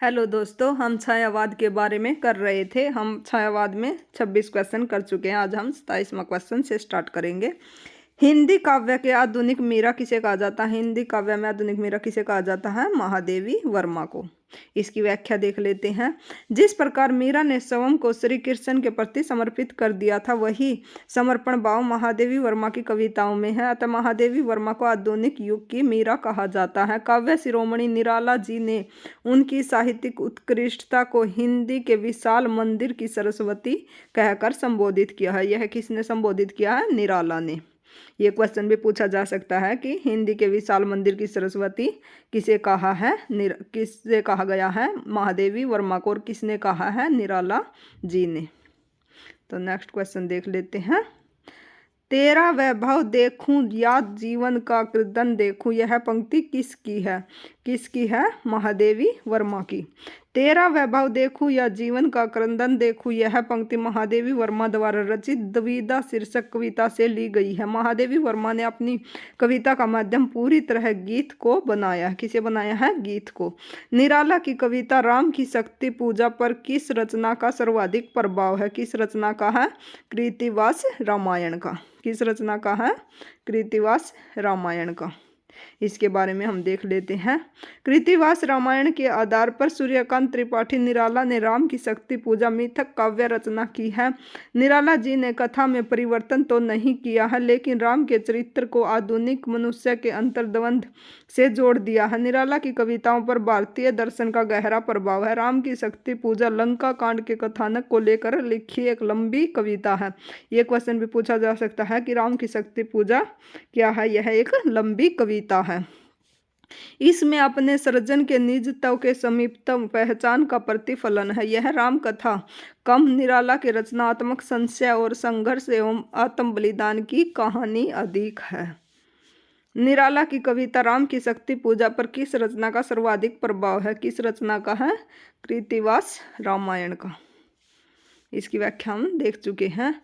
Hello दोस्तों, हम छायावाद के बारे में कर रहे थे। हम छायावाद में 26 क्वेश्चन कर चुके हैं। आज हम 27वां क्वेश्चन से स्टार्ट करेंगे। हिंदी काव्य के आधुनिक मीरा किसे कहा जाता है? हिंदी काव्य में आधुनिक मीरा किसे कहा जाता है? महादेवी वर्मा को। इसकी व्याख्या देख लेते हैं। जिस प्रकार मीरा ने स्वयं को श्री कृष्ण के प्रति समर्पित कर दिया था, वही समर्पण भाव महादेवी वर्मा की कविताओं में है। अतः महादेवी वर्मा को आधुनिक युग की मीरा कहा जाता है। काव्य शिरोमणि निराला जी ने उनकी साहित्यिक उत्कृष्टता को हिंदी के विशाल मंदिर की सरस्वती कहकर संबोधित किया है। यह किसने संबोधित किया है? निराला ने। ये क्वेश्चन भी पूछा जा सकता है कि हिंदी के विशाल मंदिर की सरस्वती किसे कहा है? किससे कहा गया है? महादेवी वर्मा को। और किसने कहा है? निराला जी ने। तो नेक्स्ट क्वेश्चन देख लेते हैं। तेरा वैभव देखूं या जीवन का क्रदन देखूं, यह पंक्ति किसकी है? किसकी है? महादेवी वर्मा की। तेरा वैभव देखूं या जीवन का क्रदन देखूं, यह पंक्ति महादेवी वर्मा द्वारा रचित द्विधा शीर्षक कविता से ली गई है। महादेवी वर्मा ने अपनी कविता का माध्यम पूरी तरह गीत को बनाया है। किसे बनाया है? गीत को। निराला की कविता राम की शक्ति पूजा पर किस रचना का सर्वाधिक प्रभाव है? किस रचना का है? कृतिवास रामायण का। किस रचना का है? कृतिवास रामायण का। इसके बारे में हम देख लेते हैं। कृतिवास रामायण के आधार पर सूर्यकांत त्रिपाठी निराला ने राम की शक्ति पूजा मिथक काव्य रचना की है। निराला जी ने कथा में परिवर्तन तो नहीं किया है, लेकिन राम के चरित्र को आधुनिक मनुष्य के अंतर्द्वंद से जोड़ दिया है। निराला की कविताओं पर भारतीय दर्शन का गहरा प्रभाव है। राम की शक्ति पूजा लंका कांड के कथानक को लेकर लिखी एक लंबी कविता है। ये क्वेश्चन भी पूछा जा सकता है कि राम की शक्ति पूजा क्या है? यह एक लंबी कविता है। इसमें अपने सृजन के निजत्व के समीपतम पहचान का प्रतिफलन है। यह राम कथा कम निराला के रचनात्मक संशय और संघर्ष एवं आत्म बलिदान की कहानी अधिक है। निराला की कविता राम की शक्ति पूजा पर किस रचना का सर्वाधिक प्रभाव है? किस रचना का है? कृतिवास रामायण का। इसकी व्याख्या हम देख चुके हैं।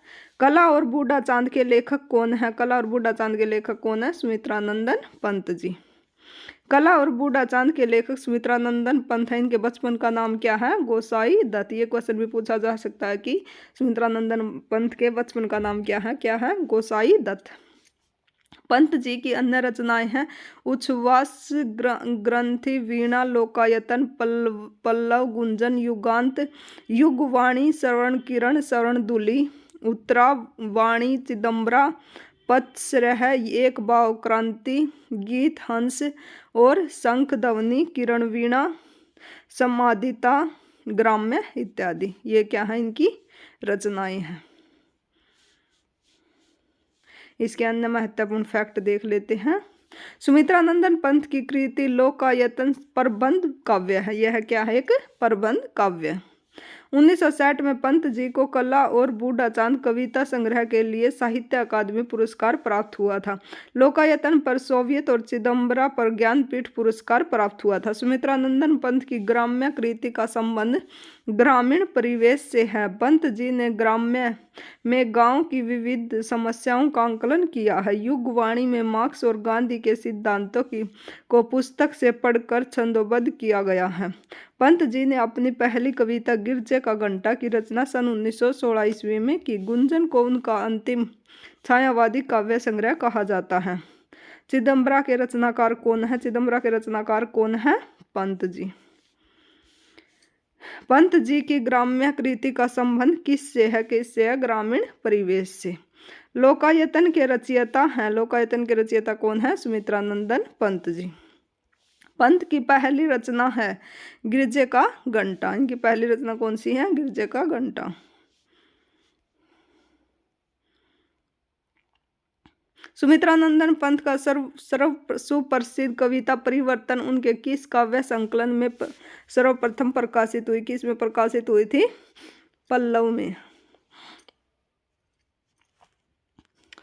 कला और बूढ़ा चांद के लेखक कौन है? कला और बूढ़ा चांद के लेखक कौन है? सुमित्रानंदन पंत जी। कला और बूढ़ा चांद के लेखक सुमित्रानंदन पंत है। इनके बचपन का नाम क्या है? गोसाई दत्त। ये क्वेश्चन भी पूछा जा सकता है कि सुमित्रानंदन पंत के बचपन का नाम क्या है? क्या है? गोसाई दत्त। पंत जी की अन्य रचनाएं हैं उच्छ्वास ग्रंथि, वीणा, लोकायतन, पल्लव, गुंजन, युगांत, युगवाणी, श्रवण किरण, श्रवण दुली, उत्तरा वाणी, चिदम्बरा, पथसरह, एक भाव क्रांति, गीत हंस और शंख ध्वनि, किरण वीणा, समाधिता, ग्राम्य इत्यादि। ये क्या है? इनकी रचनाएं हैं। इसके अन्य महत्वपूर्ण फैक्ट देख लेते हैं। सुमित्रानंदन पंत की कृति लोकायतन प्रबंध काव्य है। यह क्या है? एक प्रबंध काव्य। 1960 में पंत जी को कला और बूढ़ा चांद कविता संग्रह के लिए साहित्य अकादमी पुरस्कार प्राप्त हुआ था। लोकायतन पर सोवियत और चिदम्बरा पर ज्ञानपीठ पुरस्कार प्राप्त हुआ था। सुमित्रानंदन पंत की ग्राम्य कृति का संबंध ग्रामीण परिवेश से है। पंत जी ने ग्राम्य में गांव की विविध समस्याओं का आंकलन किया है। युगवाणी में मार्क्स और गांधी के सिद्धांतों को पुस्तक से पढ़कर छंदोबद्ध किया गया है। पंत जी ने अपनी पहली कविता गिरजे का घंटा की रचना सन 1916 ईस्वी में की। गुंजन को उनका अंतिम छायावादी काव्य संग्रह कहा जाता है। चिदम्बरा के रचनाकार कौन है? चिदम्बरा के रचनाकार कौन है? पंत जी। पंत जी की ग्राम्य कृति का संबंध किससे है? किससे है? ग्रामीण परिवेश से। लोकायतन के रचयिता हैं। लोकायतन के रचयिता कौन है? सुमित्रानंदन पंत जी। पंत की पहली रचना है गिरजे का घंटा। इनकी पहली रचना कौन सी है? गिरजे का घंटा। सुमित्रानंदन पंत का सर्व सुप्रसिद्ध कविता परिवर्तन उनके किस काव्य संकलन में सर्वप्रथम प्रकाशित हुई? किस में प्रकाशित हुई थी? पल्लव में।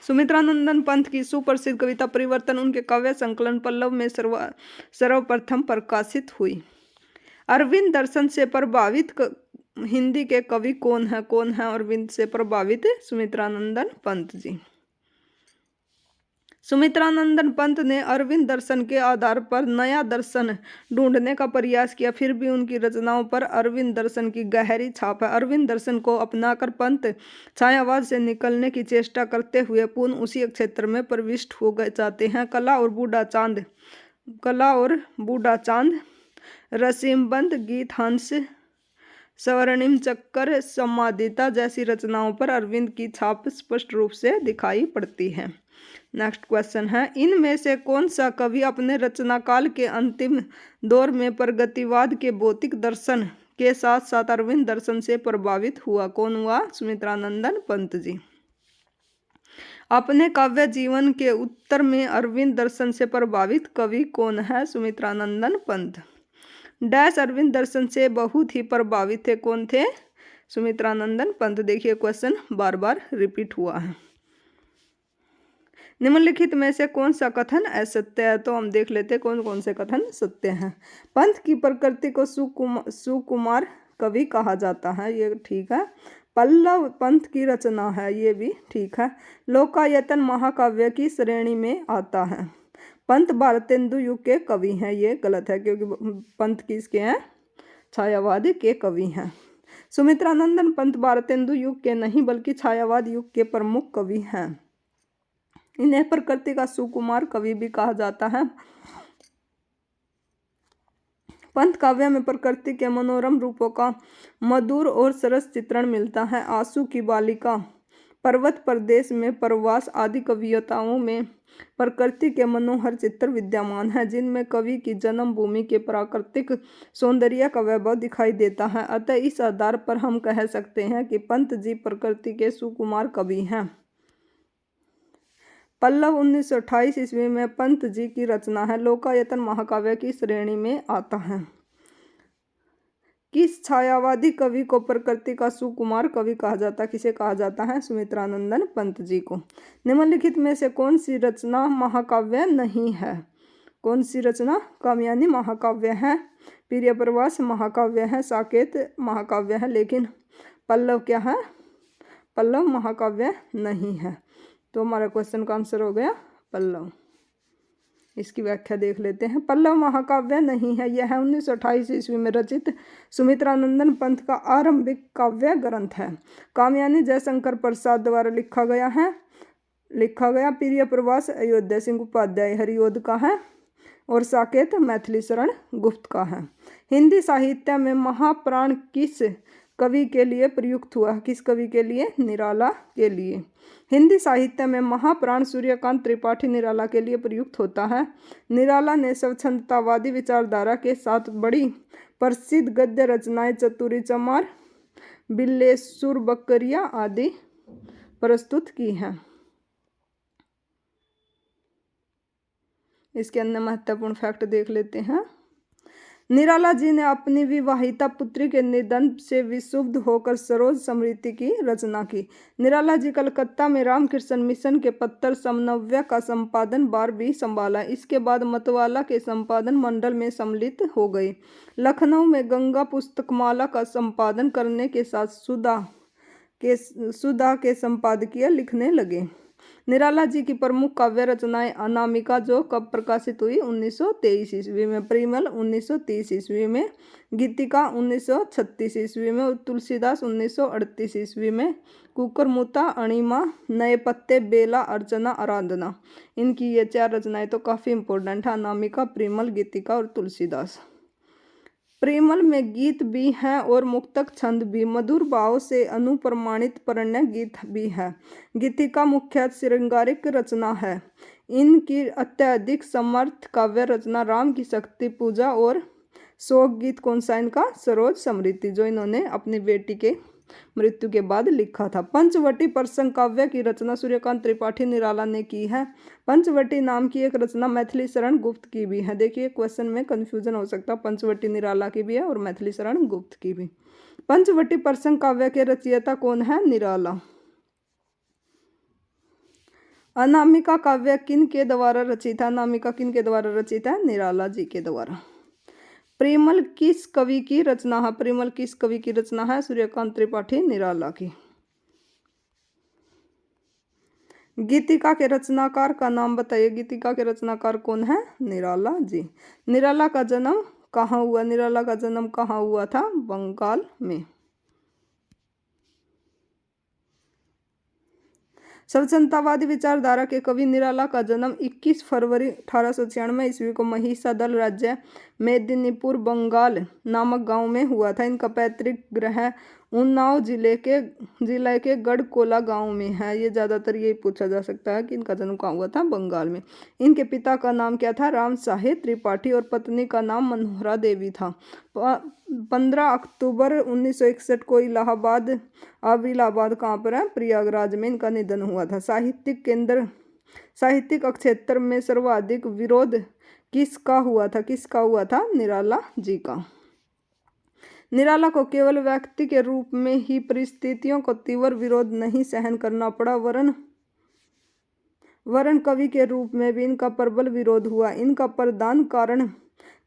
सुमित्रानंदन पंत की सुप्रसिद्ध कविता परिवर्तन उनके काव्य संकलन पल्लव में सर्वप्रथम प्रकाशित हुई। अरविंद दर्शन से प्रभावित हिंदी के कवि कौन है? कौन है अरविंद से प्रभावित? सुमित्रानंदन पंत जी। सुमित्रानंदन पंत ने अरविंद दर्शन के आधार पर नया दर्शन ढूंढने का प्रयास किया, फिर भी उनकी रचनाओं पर अरविंद दर्शन की गहरी छाप है। अरविंद दर्शन को अपनाकर पंत छायावाद से निकलने की चेष्टा करते हुए पुनः उसी क्षेत्र में प्रविष्ट हो गए जाते हैं। कला और बूढ़ा चांद, रसीमबंद, गीत हंस, स्वर्णिम चक्कर, समाधिता जैसी रचनाओं पर अरविंद की छाप स्पष्ट रूप से दिखाई पड़ती है। नेक्स्ट क्वेश्चन है, इनमें से कौन सा कवि अपने रचना काल के अंतिम दौर में प्रगतिवाद के भौतिक दर्शन के साथ साथ अरविंद दर्शन से प्रभावित हुआ? कौन हुआ? सुमित्रानंदन पंत जी। अपने काव्य जीवन के उत्तर में अरविंद दर्शन से प्रभावित कवि कौन है? सुमित्रानंदन पंत। डैश अरविंद दर्शन से बहुत ही प्रभावित थे। कौन थे? सुमित्रानंदन पंत। देखिए क्वेश्चन बार बार रिपीट हुआ है। निम्नलिखित में से कौन सा कथन असत्य है? तो हम देख लेते कौन कौन से कथन सत्य हैं। पंत की प्रकृति को सुकुमार कवि कहा जाता है, ये ठीक है। पल्लव पंत की रचना है, ये भी ठीक है। लोकायतन महाकाव्य की श्रेणी में आता है। पंत भारतेंदु युग के कवि हैं, ये गलत है क्योंकि पंत किसके हैं? छायावाद के कवि हैं। सुमित्रानंदन पंत भारतेंदु युग के नहीं बल्कि छायावाद युग के प्रमुख कवि हैं। इन्हें प्रकृति का सुकुमार कवि भी कहा जाता है। पंत काव्य में प्रकृति के मनोरम रूपों का मधुर और सरस चित्रण मिलता है। आंसू की बालिका, पर्वत प्रदेश में प्रवास आदि कविताओं में प्रकृति के मनोहर चित्र विद्यमान है, जिनमें कवि की जन्मभूमि के प्राकृतिक सौंदर्य का वैभव दिखाई देता है। अतः इस आधार पर हम कह सकते हैं कि पंत जी प्रकृति के सुकुमार कवि हैं। पल्लव 1928 ईस्वी में पंत जी की रचना है। लोकायतन महाकाव्य की श्रेणी में आता है। किस छायावादी कवि को प्रकृति का सुकुमार कवि कहा जाता है? किसे कहा जाता है? सुमित्रानंदन पंत जी को। निम्नलिखित में से कौन सी रचना महाकाव्य नहीं है? कौन सी रचना? कामयानी महाकाव्य है, प्रिय प्रवास महाकाव्य है, साकेत महाकाव्य है, लेकिन पल्लव क्या है? पल्लव महाकाव्य नहीं है। तो हमारा क्वेश्चन का आंसर हो गया पल्लव। इसकी व्याख्या देख लेते हैं। पल्लव महाकाव्य नहीं है, यह 1928 ईस्वी में रचित सुमित्रानंदन पंत का आरंभिक काव्य ग्रंथ है। कामयानी जयशंकर प्रसाद द्वारा लिखा गया। प्रिय प्रवास अयोध्या सिंह उपाध्याय हरिओद का है और साकेत मैथिली शरण गुप्त का है। हिंदी साहित्य में महाप्राण किस कवि के लिए प्रयुक्त हुआ? किस कवि के लिए? निराला के लिए। हिंदी साहित्य में महाप्राण सूर्यकांत त्रिपाठी निराला के लिए प्रयुक्त होता है। निराला ने स्वच्छंदतावादी विचारधारा के साथ बड़ी प्रसिद्ध गद्य रचनाएं चतुरी चमार, बिल्लेसुर बकरिया आदि प्रस्तुत की हैं। इसके अन्य महत्वपूर्ण फैक्ट देख लेते हैं। निराला जी ने अपनी विवाहिता पुत्री के निधन से विक्षुब्ध होकर सरोज स्मृति की रचना की। निराला जी कलकत्ता में रामकृष्ण मिशन के पत्र समन्वय का संपादन बार भी संभाला। इसके बाद मतवाला के संपादन मंडल में सम्मिलित हो गए। लखनऊ में गंगा पुस्तकमाला का संपादन करने के साथ सुधा के संपादकीय लिखने लगे। निराला जी की प्रमुख काव्य रचनाएं अनामिका, जो कब प्रकाशित हुई? 1923 ईस्वी में। परिमल 1930 ईस्वी में। गीतिका 1936 ईस्वी में। और तुलसीदास 1938 ईस्वी में। कुकरमुता, अणिमा, नए पत्ते, बेला, अर्चना, आराधना, इनकी ये 4 रचनाएं तो काफ़ी इंपॉर्टेंट है। अनामिका, परिमल, गीतिका और तुलसीदास। परिमल में गीत भी हैं और मुक्तक छंद भी, मधुर भाव से अनुप्रमाणित प्रणय गीत भी है। गीतिका मुख्यतः श्रृंगारिक रचना है। इनकी अत्यधिक समर्थ काव्य रचना राम की शक्ति पूजा और शोक गीत कौन सा इनका? सरोज स्मृति, जो इन्होंने अपनी बेटी के मृत्यु के बाद लिखा था। पंचवटी प्रसंग काव्य की रचना सूर्यकांत त्रिपाठी निराला ने की है। पंचवटी नाम की एक रचना मैथिली शरण गुप्त की भी है। देखिए क्वेश्चन में कंफ्यूजन हो सकता है, पंचवटी निराला की भी है और मैथिली शरण गुप्त की भी। पंचवटी प्रसंग काव्य के रचयिता कौन है? निराला। अनामिका काव्य किन के द्वारा रचित है? अनामिका किन के द्वारा रचित है? निराला जी के द्वारा। परिमल किस कवि की रचना है? परिमल किस कवि की रचना है? सूर्यकांत त्रिपाठी निराला की। गीतिका के रचनाकार का नाम बताइए। गीतिका के रचनाकार कौन है? निराला जी। निराला का जन्म कहाँ हुआ? निराला का जन्म कहाँ हुआ था? बंगाल में। स्वतंत्रतावादी विचारधारा के कवि निराला का जन्म 21 फरवरी 1896 ईस्वी को महिषादल राज्य मेदिनीपुर बंगाल नामक गांव में हुआ था। इनका पैतृक गृह उन्नाव जिले के गढ़कोला गांव में है। ये ज़्यादातर यही पूछा जा सकता है कि इनका जन्म कहाँ हुआ था? बंगाल में। इनके पिता का नाम क्या था? राम साहेब त्रिपाठी और पत्नी का नाम मनोहरा देवी था। 15 अक्टूबर 1961 को इलाहाबाद कहाँ पर है? प्रयागराज में इनका निधन हुआ था। साहित्यिक क्षेत्र में सर्वाधिक विरोध किसका हुआ था? निराला जी का। निराला को केवल व्यक्ति के रूप में ही परिस्थितियों को तीव्र विरोध नहीं सहन करना पड़ा, वरन कवि के रूप में भी इनका प्रबल विरोध हुआ। इनका प्रधान कारण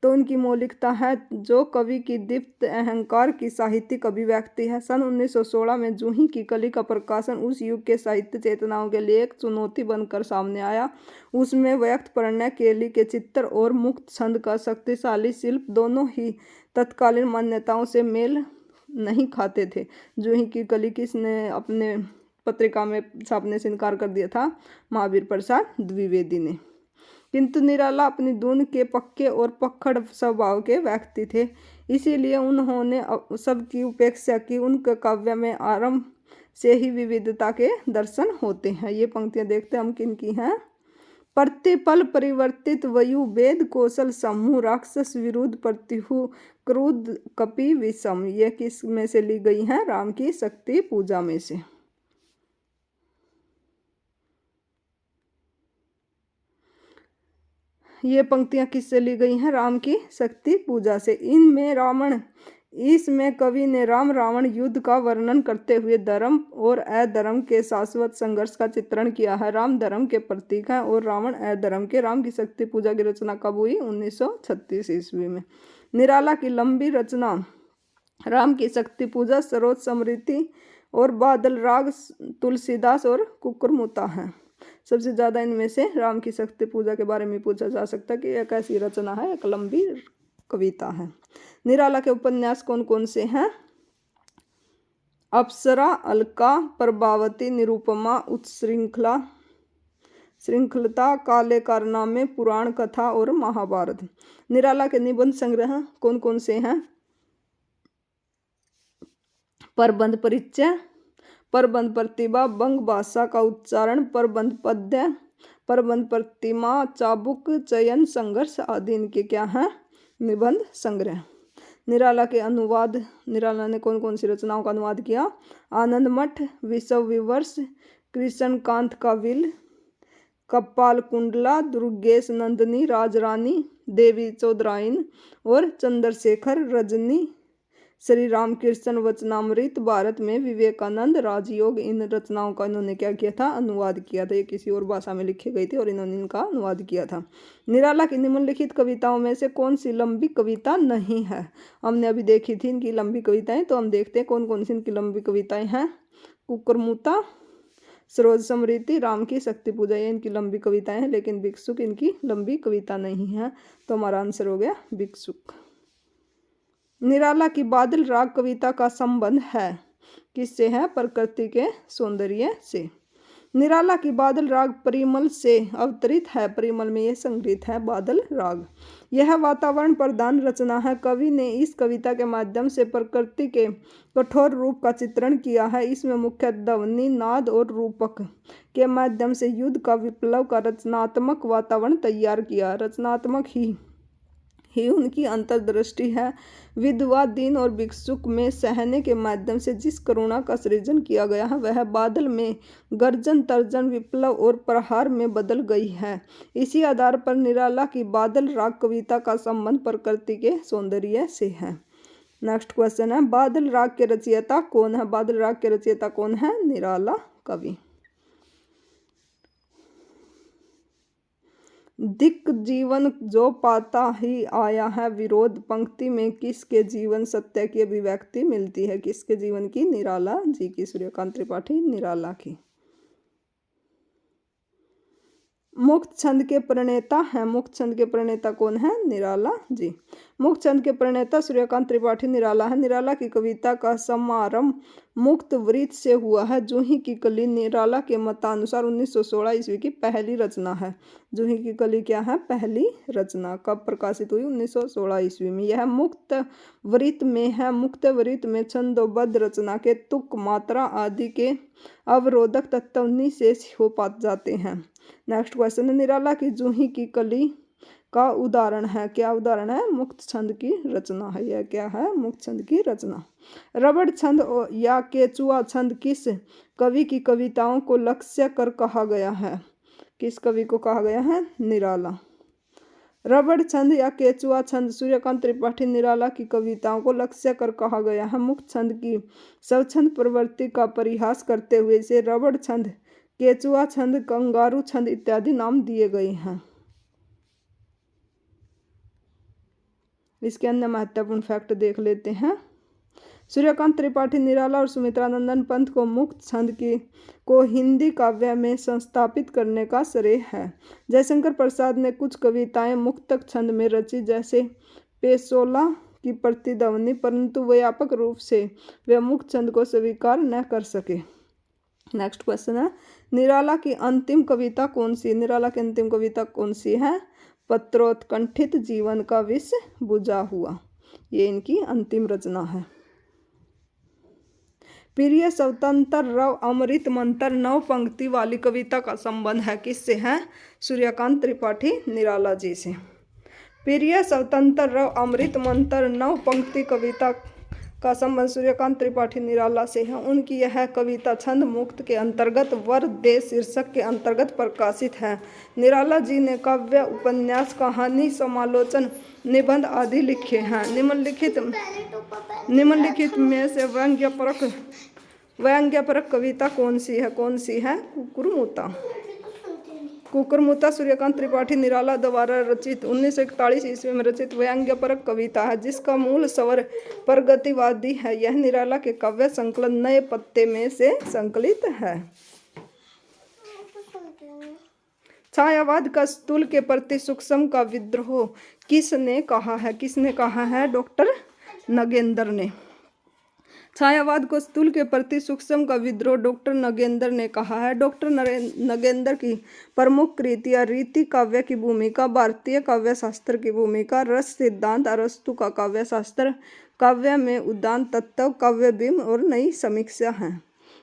तो उनकी मौलिकता है, जो कवि की दीप्त अहंकार की साहित्यिक अभिव्यक्ति है। सन 1916 में जूही की कली का प्रकाशन उस युग के साहित्य चेतनाओं के लिए एक चुनौती बनकर सामने आया। उसमें व्यक्त प्रणय, केली के चित्र और मुक्त छंद का शक्तिशाली शिल्प दोनों ही तत्कालीन मान्यताओं से मेल नहीं खाते थे। जूही की कली किसने अपने पत्रिका में छापने से इनकार कर दिया था? महावीर प्रसाद द्विवेदी ने। किंतु निराला अपनी धुन के पक्के और पकड़ स्वभाव के व्यक्ति थे, इसीलिए उन्होंने सबकी उपेक्षा की। उनके काव्य में आरंभ से ही विविधता के दर्शन होते हैं। ये पंक्तियां देखते हम किन की हैं? प्रतिपल परिवर्तित वयु वेद कौशल समूह राक्षस विरुद्ध प्रतिहु क्रुद्ध कपि विषम। ये किस में से ली गई हैं? राम की शक्ति पूजा में से। ये पंक्तियां किससे ली गई हैं? राम की शक्ति पूजा से। इसमें कवि ने राम रावण युद्ध का वर्णन करते हुए धर्म और अधर्म के शाश्वत संघर्ष का चित्रण किया है। राम धर्म के प्रतीक हैं और रावण अधर्म के। राम की शक्ति पूजा की रचना कब हुई? 1936 ईस्वी में। निराला की लंबी रचना राम की शक्ति पूजा, सरोज स्मृति और बादल राग, तुलसीदास और कुकुरमुता हैं। सबसे ज़्यादा इनमें से राम की शक्ति पूजा के बारे में पूछा जा सकता है कि एक ऐसी रचना है, एक लंबी कविता है। निराला के उपन्यास कौन कौन से हैं? अप्सरा, अलका, प्रभावती, निरुपमा, श्रृंखलता, काले कारनामे, पुराण कथा और महाभारत। निराला के निबंध संग्रह कौन कौन से हैं? प्रबंध परिचय, प्रबंध प्रतिभा, बंग भाषा का उच्चारण, प्रबंध पद्य, प्रबंध प्रतिमा, चाबुक, चयन, संघर्ष आदि इनके क्या हैं? निबंध संग्रह। निराला के अनुवाद, निराला ने कौन कौन सी रचनाओं का अनुवाद किया? आनंद मठ, विश्व विवर्ष, कृष्णकांत का विल, कपाल कुंडला, दुर्गेश नंदिनी, राजरानी, देवी चौधराइन और चंद्रशेखर रजनी, श्री रामकृष्ण वचनामृत, भारत में विवेकानंद, राजयोग। इन रचनाओं का इन्होंने क्या किया था? अनुवाद किया था। ये किसी और भाषा में लिखी गई थी और इन्होंने इनका अनुवाद किया था। निराला की निम्नलिखित कविताओं में से कौन सी लंबी कविता नहीं है? हमने अभी देखी थी इनकी लंबी कविताएं, तो हम देखते हैं कौन कौन सी इनकी लंबी कविताएं हैं। कुकुरमुता, सरोज स्मृति, राम की शक्ति पूजा, ये इनकी लंबी कविताएं हैं, लेकिन भिक्षुक इनकी लंबी कविता नहीं है। तो हमारा आंसर हो गया भिक्षुक। निराला की बादल राग कविता का संबंध है किससे है? प्रकृति के सौंदर्य से। निराला की बादल राग परिमल से अवतरित है। परिमल में यह संग्रहित है बादल राग। यह वातावरण प्रधान रचना है। कवि ने इस कविता के माध्यम से प्रकृति के कठोर रूप का चित्रण किया है। इसमें मुख्य ध्वनि, नाद और रूपक के माध्यम से युद्ध का विप्लव का रचनात्मक वातावरण तैयार किया। रचनात्मक ही उनकी अंतर्दृष्टि है। विधवा, दीन और भिक्षुक में सहने के माध्यम से जिस करुणा का सृजन किया गया है, वह बादल में गर्जन, तर्जन, विप्लव और प्रहार में बदल गई है। इसी आधार पर निराला की बादल राग कविता का संबंध प्रकृति के सौंदर्य से है। नेक्स्ट क्वेश्चन है, बादल राग के रचयिता कौन है? बादल राग के रचयिता कौन है? निराला कवि। दिक् जीवन जो पाता ही आया है विरोध, पंक्ति में किसके जीवन सत्य की अभिव्यक्ति मिलती है? किसके जीवन की? निराला जी की। सूर्यकांत त्रिपाठी निराला की। मुक्त छंद के प्रणेता हैं, मुक्त छंद के प्रणेता कौन है? निराला जी। मुक्त छंद के प्रणेता सूर्यकांत त्रिपाठी निराला है। निराला की कविता का समारंभ मुक्त वृत्त से हुआ है। जूही की कली निराला के मतानुसार 1916 ईस्वी की पहली रचना है। जूही की कली क्या है? पहली रचना। कब प्रकाशित हुई? 1916 ईस्वी में। यह मुक्त वृत्त में है। मुक्त वृत्त में छंदोबद्ध रचना के तुक, मात्रा आदि के अवरोधक तत्व निशेष हो पा जाते हैं। नेक्स्ट क्वेश्चन है, निराला की जूही की कली का उदाहरण है। क्या उदाहरण है? मुक्त छंद की रचना है। यह क्या है? मुक्त छंद की रचना। रबड़ छंद या केचुआ छंद किस कवि की कविताओं को लक्ष्य कर कहा गया है? किस कवि को कहा गया है? निराला। रबड़ छंद या केचुआ छंद सूर्यकांत त्रिपाठी निराला की कविताओं को लक्ष्य कर कहा गया है। मुक्त छंद की स्वच्छंद प्रवृत्ति का परिहास करते हुए इसे रबड़ छंद, केचुआ छंद, कंगारू छंद इत्यादि नाम दिए गए हैं। इसके अन्य महत्वपूर्ण फैक्ट देख लेते हैं। सूर्यकांत त्रिपाठी निराला और सुमित्रानंदन पंत को मुक्त छंद को हिंदी काव्य में संस्थापित करने का श्रेय है। जयशंकर प्रसाद ने कुछ कविताएं मुक्तक छंद में रची, जैसे पेशोला की प्रतिध्वनि, परंतु व्यापक रूप से वे मुक्त छंद को स्वीकार न कर सके। नेक्स्ट क्वेश्चन है, निराला की अंतिम कविता कौन सी? निराला की अंतिम कविता कौन सी है? पत्रोत्कंठित जीवन का विष बुझा हुआ। ये इनकी अंतिम रचना है। प्रिय स्वतंत्र रव अमृत मंत्र 9 पंक्ति वाली कविता का संबंध है किससे है? सूर्यकांत त्रिपाठी निराला जी से। प्रिय स्वतंत्र रव अमृत मंत्र 9 पंक्ति कविता का संबंध सूर्यकांत त्रिपाठी निराला से है। उनकी यह कविता छंद मुक्त के अंतर्गत वर दे शीर्षक के अंतर्गत प्रकाशित है। निराला जी ने काव्य, उपन्यास, कहानी, समालोचन, निबंध आदि लिखे हैं। निम्नलिखित में से व्यंग्यपरक कविता कौन सी है? कौन सी है? कुकुरमुत्ता। कुकुरमुत्ता सूर्यकांत त्रिपाठी निराला द्वारा रचित 1941 ईस्वी में रचित व्यंग्यपरक कविता है, जिसका मूल स्वर प्रगतिवादी है। यह निराला के काव्य संकलन नए पत्ते में से संकलित है। छायावाद का स्थूल के प्रति सूक्ष्म का विद्रोह किसने कहा है? किसने कहा है? डॉक्टर नगेंद्र ने। छायावाद को स्थूल के प्रति सूक्ष्म का विद्रोह डॉक्टर नगेंद्र ने कहा है। डॉक्टर नगेंद्र की प्रमुख कृतियाँ रीति काव्य की भूमिका, भारतीय काव्य शास्त्र की भूमिका, रस सिद्धांत, अरस्तु का काव्य शास्त्र, काव्य में उद्दान तत्व, काव्य बिंब और नई समीक्षा हैं।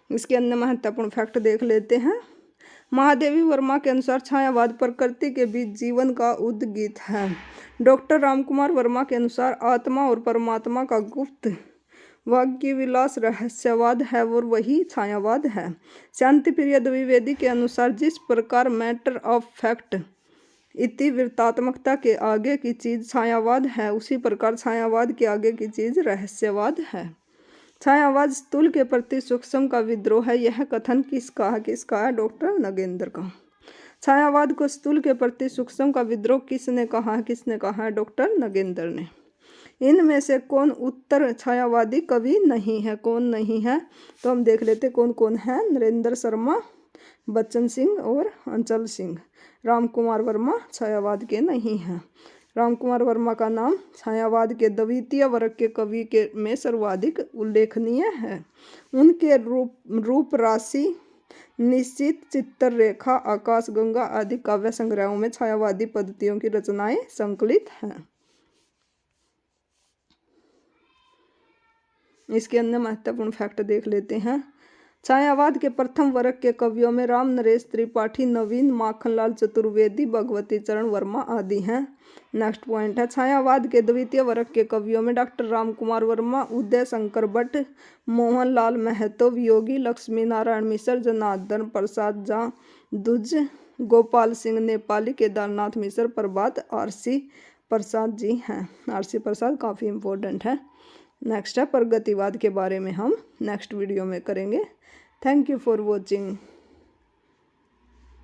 इसके अन्य महत्वपूर्ण फैक्ट देख लेते हैं। महादेवी वर्मा के अनुसार छायावाद प्रकृति के बीच जीवन का उद्गीत है। डॉक्टर रामकुमार वर्मा के अनुसार आत्मा और परमात्मा का गुप्त वाक्य विलास रहस्यवाद है और वही छायावाद है। शांति प्रिय द्विवेदी के अनुसार जिस प्रकार मैटर ऑफ फैक्ट इतिवृत्तात्मकता के आगे की चीज छायावाद है, उसी प्रकार छायावाद के आगे की चीज रहस्यवाद है। छायावाद स्थूल के प्रति सूक्ष्म का विद्रोह है। यह कथन किसका है? किसका है? डॉक्टर नगेंद्र का। छायावाद को स्थूल के प्रति सूक्ष्म का विद्रोह किसने कहा है? किसने कहा है? डॉक्टर नगेंद्र ने। इनमें से कौन उत्तर छायावादी कवि नहीं है? कौन नहीं है? तो हम देख लेते कौन कौन है। नरेंद्र शर्मा, बच्चन सिंह और अंचल सिंह। रामकुमार वर्मा छायावाद के नहीं हैं। रामकुमार वर्मा का नाम छायावाद के द्वितीय वर्ग के कवि के में सर्वाधिक उल्लेखनीय है। उनके रूप राशि, निश्चित, चित्ररेखा, आकाशगंगा आदि काव्य संग्रहों में छायावादी पद्धतियों की रचनाएं संकलित हैं। इसके अन्य महत्वपूर्ण फैक्ट देख लेते हैं। छायावाद के प्रथम वर्ग के कवियों में राम नरेश त्रिपाठी, नवीन, माखनलाल चतुर्वेदी, भगवती चरण वर्मा आदि हैं। नेक्स्ट पॉइंट है, छायावाद के द्वितीय वर्ग के कवियों में डॉक्टर रामकुमार वर्मा, उदय शंकर भट्ट, मोहनलाल महतो, योगी लक्ष्मी नारायण मिश्र, जनार्दन प्रसाद झा, दुज, गोपाल सिंह नेपाली, केदारनाथ मिश्र, प्रभात, आरसी प्रसाद जी हैं। आरसी प्रसाद काफ़ी इम्पोर्टेंट है। नेक्स्ट है प्रगतिवाद के बारे में हम नेक्स्ट वीडियो में करेंगे। Thank you for watching.